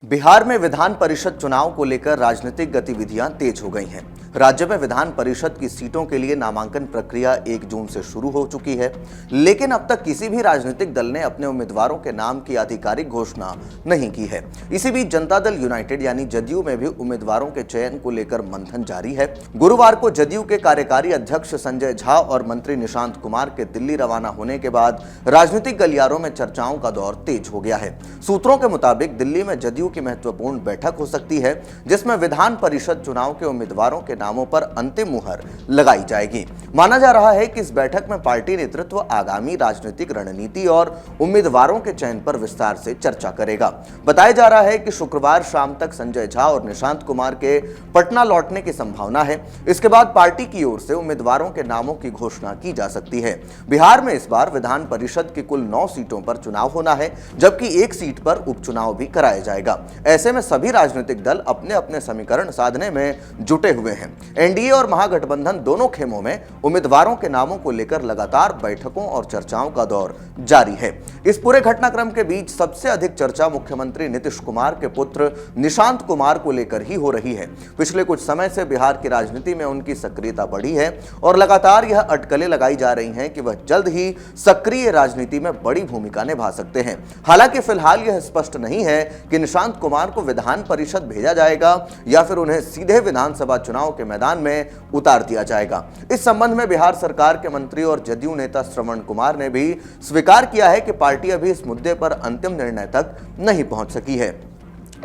बिहार में विधान परिषद चुनाव को लेकर राजनीतिक गतिविधियां तेज हो गई हैं। राज्य में विधान परिषद की सीटों के लिए नामांकन प्रक्रिया 1 जून से शुरू हो चुकी है, लेकिन अब तक किसी भी राजनीतिक दल ने अपने उम्मीदवारों के नाम की आधिकारिक घोषणा नहीं की है। इसी बीच जनता दल यूनाइटेड यानी जदयू में भी उम्मीदवारों के चयन को लेकर मंथन जारी है। गुरुवार को जदयू के कार्यकारी अध्यक्ष संजय झा और मंत्री निशांत कुमार के दिल्ली रवाना होने के बाद राजनीतिक गलियारों में चर्चाओं का दौर तेज हो गया है। सूत्रों के मुताबिक दिल्ली में जदयू की महत्वपूर्ण बैठक हो सकती है, जिसमें विधान परिषद चुनाव के उम्मीदवारों के नामों पर अंतिम मुहर लगाई जाएगी। माना जा रहा है कि इस बैठक में पार्टी नेतृत्व आगामी राजनीतिक रणनीति और उम्मीदवारों के चयन पर विस्तार से चर्चा करेगा। बताया जा रहा है कि शुक्रवार शाम तक संजय झा और निशांत कुमार के पटना लौटने की संभावना है। इसके बाद पार्टी की ओर से उम्मीदवारों के नामों की घोषणा की जा सकती है। बिहार में इस बार विधान परिषद की कुल 9 सीटों पर चुनाव होना है, जबकि 1 सीट पर उपचुनाव भी कराया जाएगा। ऐसे में सभी राजनीतिक दल अपने अपने समीकरण साधने में जुटे हुए हैं। एनडीए और महागठबंधन दोनों खेमों में उम्मीदवारों के नामों को लेकर लगातार बैठकों और चर्चाओं का दौर जारी है। इस पूरे घटनाक्रम के बीच सबसे अधिक चर्चा मुख्यमंत्री नीतीश कुमार के पुत्र निशांत कुमार को लेकर ही हो रही है। पिछले कुछ समय से बिहार की राजनीति में उनकी सक्रियता बढ़ी है और लगातार यह अटकलें लगाई जा रही हैं कि वह जल्द ही सक्रिय राजनीति में बड़ी भूमिका निभा सकते हैं। हालांकि फिलहाल यह स्पष्ट नहीं है कि निशांत कुमार को विधान परिषद भेजा जाएगा या फिर उन्हें सीधे विधानसभा चुनाव के मैदान में उतार दिया जाएगा। इस संबंध में बिहार सरकार के मंत्री और जदयू नेता श्रवण कुमार ने भी स्वीकार किया है कि पार्टी अभी इस मुद्दे पर अंतिम निर्णय तक नहीं पहुंच सकी है।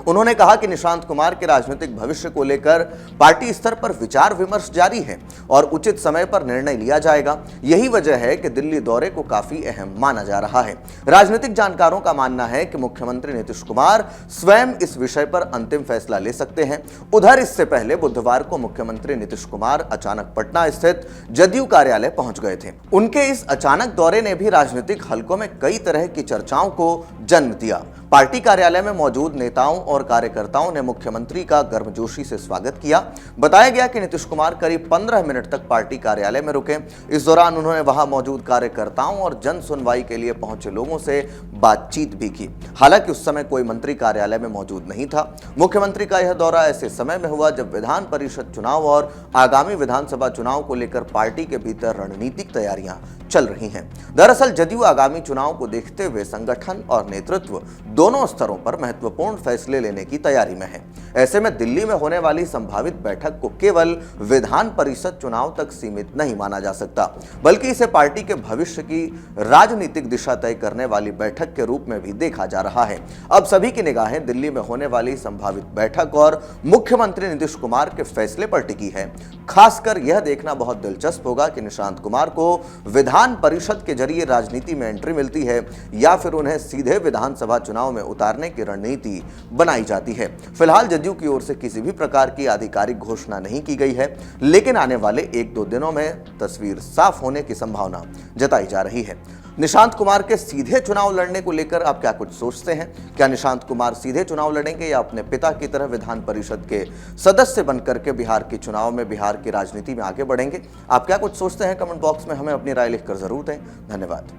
उन्होंने कहा कि निशांत कुमार के राजनीतिक भविष्य को लेकर पार्टी स्तर पर विचार विमर्श जारी है और उचित समय पर निर्णय लिया जाएगा। यही वजह है कि दिल्ली दौरे को काफी अहम माना जा रहा है। राजनीतिक जानकारों का मानना है कि मुख्यमंत्री नीतीश कुमार स्वयं इस विषय पर अंतिम फैसला ले सकते हैं। उधर इससे पहले बुधवार को मुख्यमंत्री नीतीश कुमार अचानक पटना स्थित जदयू कार्यालय पहुंच गए थे। उनके इस अचानक दौरे ने भी राजनीतिक हलकों में कई तरह की चर्चाओं को जन्म दिया। पार्टी कार्यालय में मौजूद नेताओं और कार्यकर्ताओं ने मुख्यमंत्री का गर्मजोशी से स्वागत किया। बताया गया कि नीतीश कुमार करीब 15 मिनट तक पार्टी कार्यालय में रुके। इस दौरान उन्होंने वहां मौजूद कार्यकर्ताओं और जन सुनवाई के लिए पहुंचे लोगों से बातचीत भी की। हालांकि उस समय कोई मंत्री कार्यालय में मौजूद नहीं था। मुख्यमंत्री का यह दौरा ऐसे समय में हुआ जब विधान परिषद चुनाव और आगामी विधानसभा चुनाव को लेकर पार्टी के भीतर रणनीतिक तैयारियां चल रही हैं। दरअसल जदयू आगामी चुनाव को देखते हुए संगठन और नेतृत्व दोनों स्तरों पर महत्वपूर्ण फैसले लेने की तैयारी में है। ऐसे में दिल्ली में होने वाली संभावित बैठक को केवल विधान परिषद चुनाव तक सीमित नहीं माना जा सकता, बल्कि इसे पार्टी के भविष्य की राजनीतिक दिशा तय करने वाली बैठक के रूप में भी देखा जा रहा है। अब सभी की निगाहें दिल्ली में होने वाली संभावित बैठक और मुख्यमंत्री नीतीश कुमार के फैसले पर टिकी है। खासकर यह देखना बहुत दिलचस्प होगा कि निशांत कुमार को विधान परिषद के जरिए राजनीति में एंट्री मिलती है या फिर उन्हें सीधे विधानसभा चुनाव में उतारने की रणनीति बनाई जाती है। फिलहाल जदयू की ओर से किसी भी प्रकार की आधिकारिक घोषणा नहीं की गई है, लेकिन आने वाले 1-2 दिनों में तस्वीर साफ होने की संभावना जताई जा रही है। निशांत कुमार के सीधे चुनाव लड़ने को लेकर आप क्या कुछ सोचते हैं? क्या निशांत कुमार सीधे चुनाव लड़ेंगे या अपने पिता की तरह विधान परिषद के सदस्य बनकर के बिहार के चुनाव में बिहार की राजनीति में आगे बढ़ेंगे? आप क्या कुछ सोचते हैं? कमेंट बॉक्स में हमें अपनी राय लिखकर जरूर दें। धन्यवाद।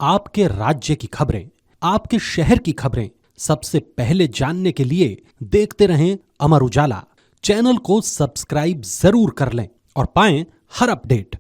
आपके राज्य की खबरें, आपके शहर की खबरें सबसे पहले जानने के लिए देखते रहें अमर उजाला। चैनल को सब्सक्राइब जरूर कर लें और पाएं हर अपडेट।